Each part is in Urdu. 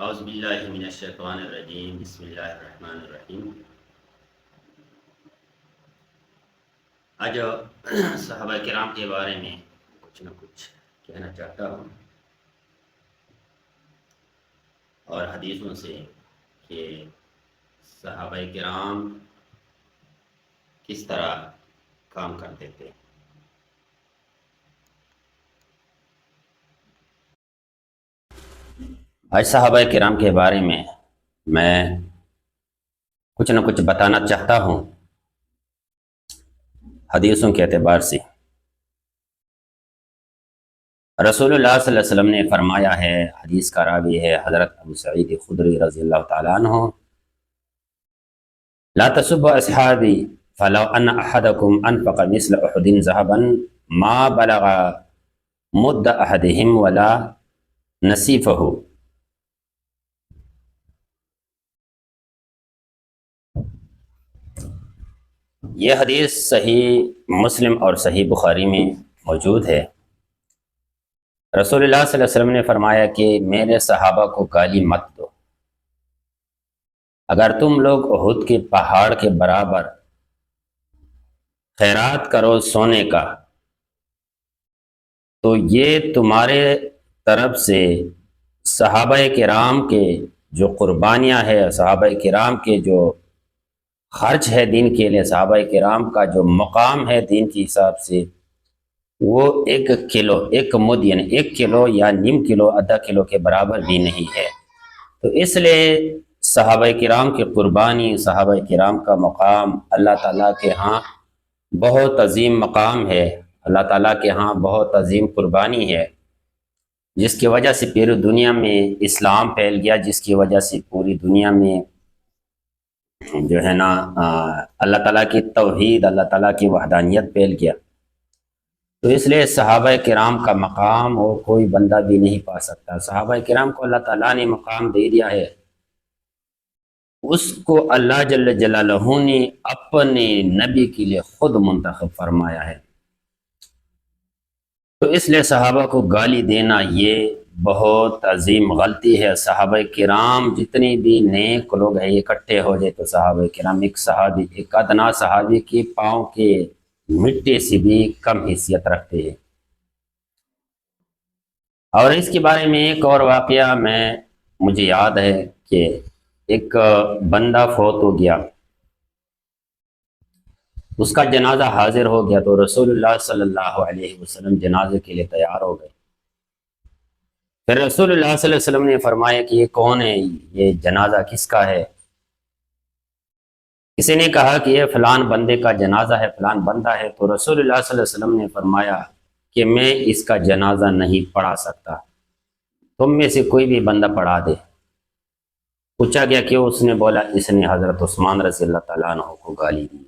اعوذ باللہ من الشیطان الرجیم بسم اللہ الرحمن الرحیم۔ آج صحابہ کرام کے بارے میں کچھ نہ کچھ کہنا چاہتا ہوں، اور حدیثوں سے کہ صحابہ کرام کس طرح کام کرتے تھے۔ آج صحابہ کرام کے بارے میں کچھ نہ کچھ بتانا چاہتا ہوں حدیثوں کے اعتبار سے۔ رسول اللہ صلی اللہ علیہ وسلم نے فرمایا ہے، حدیث کا راوی ہے حضرت ابو سعید خدری رضی اللہ تعالیٰ عنہ، لا تسبوا اصحابی فلو ان احدکم انفق مثل احد ذهبا ما بلغ مد احدهم ولا نصیفہ۔ یہ حدیث صحیح مسلم اور صحیح بخاری میں موجود ہے۔ رسول اللہ صلی اللہ علیہ وسلم نے فرمایا کہ میرے صحابہ کو گالی مت دو، اگر تم لوگ احد کے پہاڑ کے برابر خیرات کرو سونے کا، تو یہ تمہارے طرف سے صحابہ کرام کے جو قربانیاں ہے، صحابہ کرام کے جو خرچ ہے دین کے لیے، صحابہ کرام کا جو مقام ہے دین کے حساب سے، وہ 1 کلو 1 مد یعنی 1 کلو یا نیم کلو آدھا کلو کے برابر بھی نہیں ہے۔ تو اس لیے صحابہ کرام کی قربانی، صحابہ کرام کا مقام اللہ تعالیٰ کے ہاں بہت عظیم مقام ہے، اللہ تعالیٰ کے ہاں بہت عظیم قربانی ہے، جس کی وجہ سے پوری دنیا میں اسلام پھیل گیا، جس کی وجہ سے پوری دنیا میں جو ہے نا اللہ تعالیٰ کی توحید، اللہ تعالیٰ کی وحدانیت پھیل گیا۔ تو اس لیے صحابہ کرام کا مقام وہ کوئی بندہ بھی نہیں پا سکتا۔ صحابہ کرام کو اللہ تعالیٰ نے مقام دے دیا ہے، اس کو اللہ جل جلالہ نے اپنے نبی کے لیے خود منتخب فرمایا ہے۔ تو اس لیے صحابہ کو گالی دینا یہ بہت عظیم غلطی ہے۔ صحابہ کرام جتنی بھی نیک لوگ ہیں اکٹھے ہو جائے تو صحابہ کرام ایک ادنا صحابی کے پاؤں کے مٹی سے بھی کم حیثیت رکھتے ہیں۔ اور اس کے بارے میں ایک اور واقعہ مجھے یاد ہے کہ ایک بندہ فوت ہو گیا، اس کا جنازہ حاضر ہو گیا، تو رسول اللہ صلی اللہ علیہ وسلم جنازے کے لیے تیار ہو گئے۔ پھر رسول اللہ صلی اللہ علیہ وسلم نے فرمایا کہ یہ کون ہے، یہ جنازہ کس کا ہے؟ کسی نے کہا کہ یہ فلان بندے کا جنازہ ہے، فلان بندہ ہے۔ تو رسول اللہ صلی اللہ علیہ وسلم نے فرمایا کہ میں اس کا جنازہ نہیں پڑھا سکتا، تم میں سے کوئی بھی بندہ پڑھا دے۔ پوچھا گیا کہ اس نے بولا اس نے حضرت عثمان رضی اللہ تعالیٰ عنہ کو گالی دی،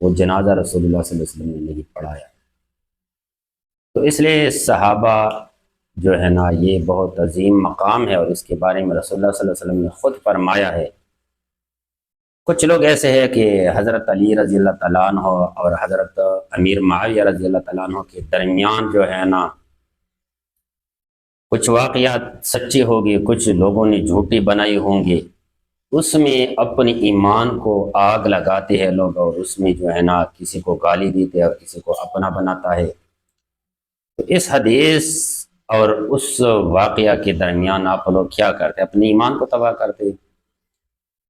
وہ جنازہ رسول اللہ صلی اللہ علیہ وسلم نے نہیں پڑھایا۔ تو اس لیے صحابہ جو ہے نا یہ بہت عظیم مقام ہے، اور اس کے بارے میں رسول اللہ صلی اللہ علیہ وسلم نے خود فرمایا ہے۔ کچھ لوگ ایسے ہیں کہ حضرت علی رضی اللہ تعالیٰ عنہ اور حضرت امیر معاویہ رضی اللہ تعالیٰ عنہ کے درمیان جو ہے نا کچھ واقعات سچی ہوگی، کچھ لوگوں نے جھوٹی بنائی ہوں گی، اس میں اپنے ایمان کو آگ لگاتے ہیں لوگ، اور اس میں جو ہے نا کسی کو گالی دیتے ہیں اور کسی کو اپنا بناتا ہے۔ تو اس حدیث اور اس واقعہ کے درمیان آپ لوگ کیا کرتے؟ اپنے ایمان کو تباہ کرتے۔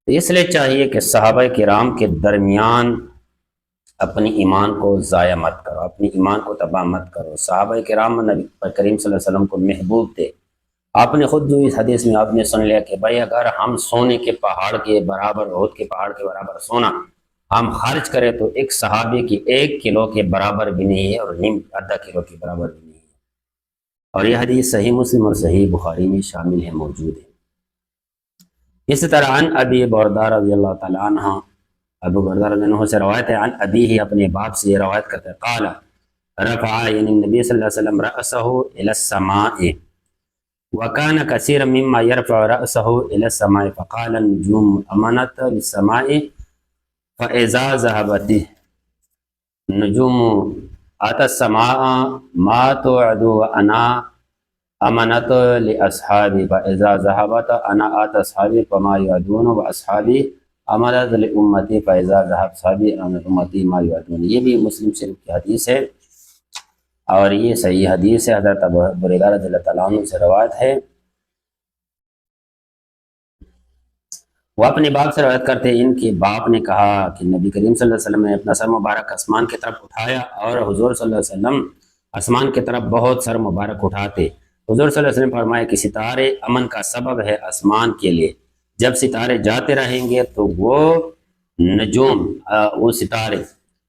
اس لیے چاہیے کہ صحابہ کرام کے درمیان اپنی ایمان کو ضائع مت کرو، اپنی ایمان کو تباہ مت کرو۔ صحابہ کرام نبی کریم صلی اللہ علیہ وسلم کو محبوب تھے۔ آپ نے خود جو اس حدیث میں آپ نے سن لیا کہ بھائی اگر ہم سونے کے پہاڑ کے برابر، احد کے پہاڑ کے برابر سونا ہم خرچ کریں تو ایک صحابی کی 1 کلو کے برابر بھی نہیں ہے، اور نیم آدھا کلو کے برابر بھی نہیں ہے۔ اور یہ حدیث صحیح مسلم اور صحیح بخاری میں شامل ہے، موجود ہے۔ اسی طرح عن ابی بردہ رضی اللہ تعالیٰ عنہ، ابو بردہ رضی اللہ عنہ سے روایت ہے، عن ابی ہی اپنے باپ سے یہ روایت کرتے ہیں، قال رفع یعنی نبی صلی اللہ علیہ وسلم رأسہ الى السماء وكان كثيرا مما يرفع رأسه الى السماء فقال النجوم امنت للسماء فاذا ذهبت النجوم اتى السماء ما توعد وانا امانت لاصحابی فاذا ذهبت انا ات اصحابی فما یعدون واصحابی امانت لامتی فاذا ذهب صحابی امتی ما یعدون. یہ بھی مسلم شریف کی حدیث ہے اور یہ صحیح حدیث ہے. حضرت ابو ہریرہ رضی اللہ تعالیٰ عنہ سے روایت ہے. وہ اپنے باپ سے روایت کرتے ہیں، ان کے باپ نے کہا کہ نبی کریم صلی اللہ علیہ وسلم نے اپنا سر مبارک آسمان کی طرف اٹھایا اور حضور صلی اللہ علیہ وسلم آسمان کی طرف بہت سر مبارک اٹھاتے. حضور صلی اللہ علیہ وسلم فرمایا کہ ستارے امن کا سبب ہے آسمان کے لیے. جب ستارے جاتے رہیں گے تو وہ نجوم وہ ستارے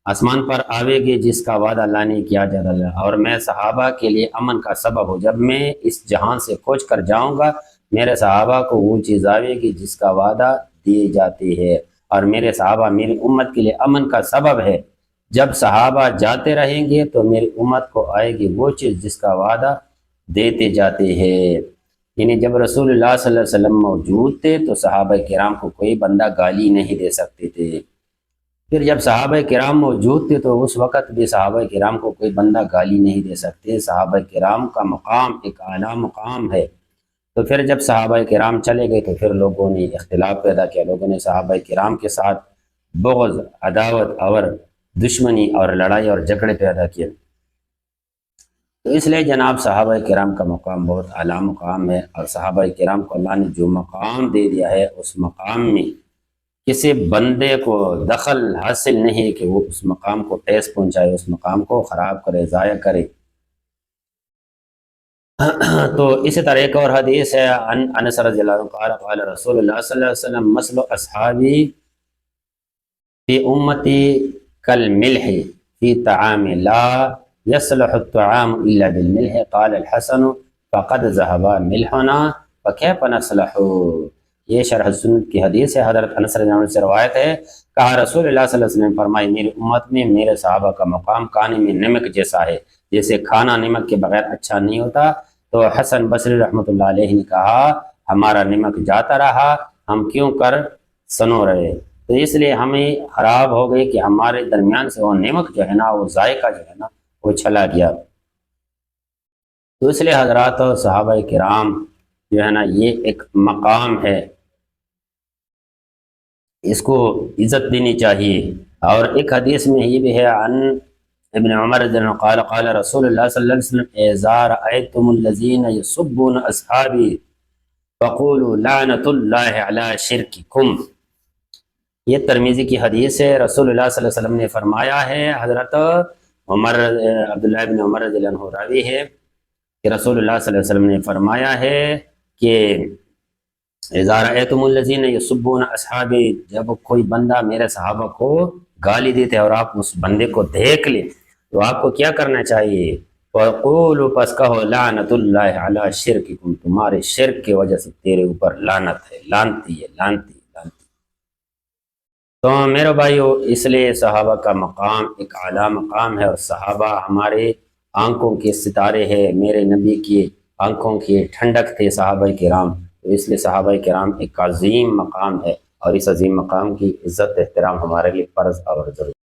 آسمان پر آوے گے جس کا وعدہ اللہ نے کیا جاتا ہے، اور میں صحابہ کے لیے امن کا سبب ہوں. جب میں اس جہان سے کوچ کر جاؤں گا میرے صحابہ کو وہ چیز آوے گی جس کا وعدہ دی جاتی ہے، اور میرے صحابہ میری امت کے لیے امن کا سبب ہے. جب صحابہ جاتے رہیں گے تو میری امت کو آئے گی وہ چیز جس کا وعدہ دیتے جاتے ہیں. یعنی جب رسول اللہ صلی اللہ علیہ وسلم موجود تھے تو صحابہ کرام کو کوئی بندہ گالی نہیں دے سکتے تھے. پھر جب صحابہ کرام موجود تھے تو اس وقت بھی صحابہ کرام کو کوئی بندہ گالی نہیں دے سکتے. صحابہ کرام کا مقام ایک اعلیٰ مقام ہے. تو پھر جب صحابہ کرام چلے گئے تو پھر لوگوں نے اختلاف پیدا کیا. لوگوں نے صحابہ کرام کے ساتھ بغض، عداوت اور دشمنی اور لڑائی اور جھگڑے پیدا کیے. تو اس لیے جناب صحابہ کرام کا مقام بہت اعلیٰ مقام ہے، اور صحابہ کرام کو اللہ نے جو مقام دے دیا ہے اس مقام میں کسی بندے کو دخل حاصل نہیں کہ وہ اس مقام کو ٹھیس پہنچائے، اس مقام کو خراب کرے، ضائع کرے. تو اسی طرح ایک اور حدیث ہے انس رضی اللہ عنہ قال قال رسول اللہ صلی اللہ علیہ وسلم مثل اصحابی فی امتی کالملح فی طعام لا يصلح الطعام الا بالملح قال الحسن فقد ذهب ملحنا فكيف نصلح. یہ شرح سنت کی حدیث ہے. حضرت انس رضی اللہ عنہ سے روایت ہے، کہا رسول اللہ صلی اللہ علیہ وسلم فرمائے میری امت میں میرے صحابہ کا مقام کھانے میں نمک جیسا ہے، جیسے کھانا نمک کے بغیر اچھا نہیں ہوتا. تو حسن بصری رحمۃ اللہ علیہ نے کہا ہمارا نمک جاتا رہا، ہم کیوں کر سنو رہے. تو اس لیے ہمیں خراب ہو گئی کہ ہمارے درمیان سے وہ نمک جو ہے نا، وہ ذائقہ جو ہے نا وہ چلا گیا. تو اس لیے حضرات صحابہ کرام جو ہے نا یہ ایک مقام ہے، اس کو عزت دینی چاہیے. اور ایک حدیث میں یہ بھی ہے عن ابن عمر رضی اللہ عنہ قال قال رسول اللہ صلی اللہ علیہ وسلم اذا رأيتم الذين يسبون اصحابي فقولوا لعنت اللہ علی شرککم. یہ ترمذی کی حدیث ہے. رسول اللہ صلی اللہ علیہ وسلم نے فرمایا ہے، حضرت عبداللہ ابن عمر رضی اللہ عنہ راوی ہے کہ رسول اللہ صلی اللہ علیہ وسلم نے فرمایا ہے کہ اذا رأيتم الذين يسبون اصحابي، جب کوئی بندہ میرے صحابہ کو گالی دیتے اور آپ اس بندے کو دیکھ لیں تو آپ کو کیا کرنا چاہیے؟ فَقُولُوا پس کہو لعنت اللہ علی شرککم، تمہارے شرک کی وجہ سے تیرے اوپر لعنت ہے، لعنتی ہے، لعنتی. تو میرے بھائیو اس لیے صحابہ کا مقام ایک اعلیٰ مقام ہے، اور صحابہ ہمارے آنکھوں کے ستارے ہیں، میرے نبی کی آنکھوں کی ٹھنڈک تھے صحابہ کرام. تو اس لیے صحابہ کرام ایک عظیم مقام ہے، اور اس عظیم مقام کی عزت احترام ہمارے لیے فرض اور ضروری.